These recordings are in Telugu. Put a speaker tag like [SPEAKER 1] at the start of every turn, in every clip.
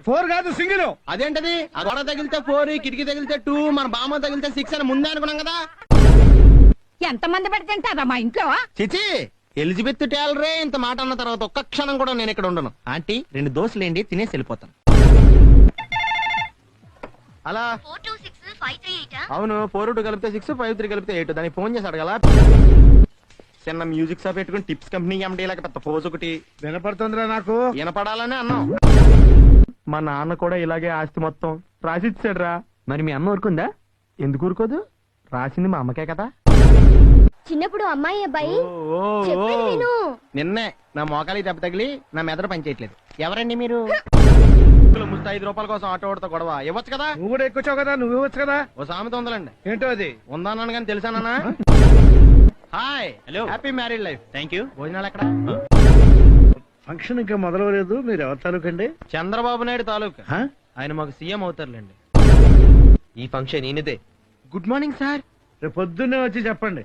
[SPEAKER 1] 4 కాదు సింగిల్.
[SPEAKER 2] అదేంటది? ఆ గోడ తగిలితే 4, కిటికీ తగిలితే 2, మన బామ్మ తగిలితే 6 అని ముందే అనుకున్నాం కదా.
[SPEAKER 3] ఎంతమంది పెడితే మా ఇంట్లో
[SPEAKER 2] చిచి, ఎలిజబెత్ టేలరే ఇంత మాట అన్న తర్వాత ఒక్క క్షణం కూడా నేను ఇక్కడ ఉండను. ఆంటీ 2 దోశలేండి, తినేసి వెళ్ళిపోతాను. అలా అవును, 4 కలిపితే 6, 5 3 కలిపితే 8. దానికి ఫోన్ చేసి అడగల. చిన్న మ్యూజిక్ షాప్ పెట్టుకుని టిప్స్ కంపెనీ ఎండి లాగా పెద్ద పోజ్ ఒకటి
[SPEAKER 1] వినపడుతుందిరా నాకు.
[SPEAKER 2] వినపడాలని అన్నాం. మా నాన్న కూడా ఇలాగే ఆస్తి మొత్తం రాసిచ్చాడు రా.
[SPEAKER 4] మరి మీ అమ్మ ఊరుకుందా?
[SPEAKER 2] ఎందుకు ఊరుకోదు? రాసింది మా అమ్మకే కదా.
[SPEAKER 5] చిన్నప్పుడు అమ్మాయి అబ్బాయి
[SPEAKER 2] ఓ, ఓ,
[SPEAKER 5] చెప్పేది
[SPEAKER 2] ఓ.
[SPEAKER 5] విను.
[SPEAKER 2] నిన్నే నా మోకాలి దెబ్బ తగిలి నా మెదడు పనిచేయట్లేదు. ఎవరండి మీరు? ముస్తా 5 రూపాయల కోసం ఆటో ఓడితో గొడవ ఇవ్వచ్చు కదా.
[SPEAKER 1] నువ్వు కూడా ఎక్కువచ్చావు కదా, నువ్వు ఇవ్వచ్చు కదా.
[SPEAKER 2] ఓ సామెత ఉందండి.
[SPEAKER 1] ఏంటో అది?
[SPEAKER 2] ఉందన్నాను కానీ తెలుసానా? Hi, hello, happy married life.
[SPEAKER 4] Thank you.
[SPEAKER 2] భోజనాలు ఎక్కడ?
[SPEAKER 1] ఫంక్షన్ ఇంకా మొదలవలేదు. మీరు ఎవరి తాలూకండి?
[SPEAKER 2] చంద్రబాబు నాయుడు తాలూకా.
[SPEAKER 1] హ?
[SPEAKER 2] ఆయన మాకు సీఎం అవుతారులేండి.
[SPEAKER 4] ఈ ఫంక్షన్ ఈయనదే.
[SPEAKER 2] Good morning sir.
[SPEAKER 1] రేపు పొద్దున్నే వచ్చి చెప్పండి.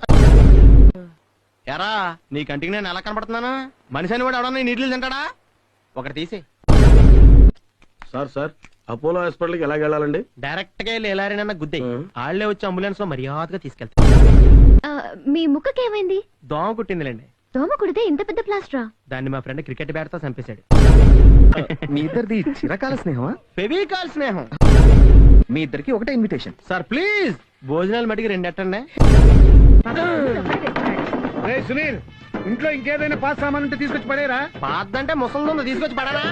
[SPEAKER 2] ఎరా, నీ కంటికి నేను ఎలా కనపడుతున్నానా? మనిషి అని కూడా ఎవడన్నా నీళ్ళు తింటాడా? ఒకటి తీసి.
[SPEAKER 6] సార్ అపోలో హాస్పిటల్కి ఎలాగ వెళ్ళాలండి?
[SPEAKER 2] డైరెక్ట్ గా వెళ్ళి ఎలారైనా గుద్దే వాళ్ళే వచ్చి అంబులెన్స్ లో మర్యాదగా తీసుకెళ్తా.
[SPEAKER 5] ఆ, మీ ముక్కకేమైంది?
[SPEAKER 2] దోమ కుట్టిందిలేండి.
[SPEAKER 5] దోమ కుడితే ఇంత పెద్ద ప్లాస్టరా?
[SPEAKER 2] దాన్ని మా ఫ్రెండ్ క్రికెట్ బ్యాట్ తో చంపేశాడు.
[SPEAKER 4] మీ ఇద్దరిది చిరకాల స్నేహమా?
[SPEAKER 2] ఫెవికాల్ స్నేహం.
[SPEAKER 4] మీ ఇద్దరికి ఒకటే ఇన్విటేషన్.
[SPEAKER 2] సార్ ప్లీజ్, భోజనాలు మటుకి 2 ఎట్టండి.
[SPEAKER 1] రే సునీల్, ఇంట్లో ఇంకేదైనా పాస్ సామాన్ ఉంటే తీసుకొచ్చి పడేరా.
[SPEAKER 2] పాదంటే ముసలి తీసుకొచ్చి పడానా?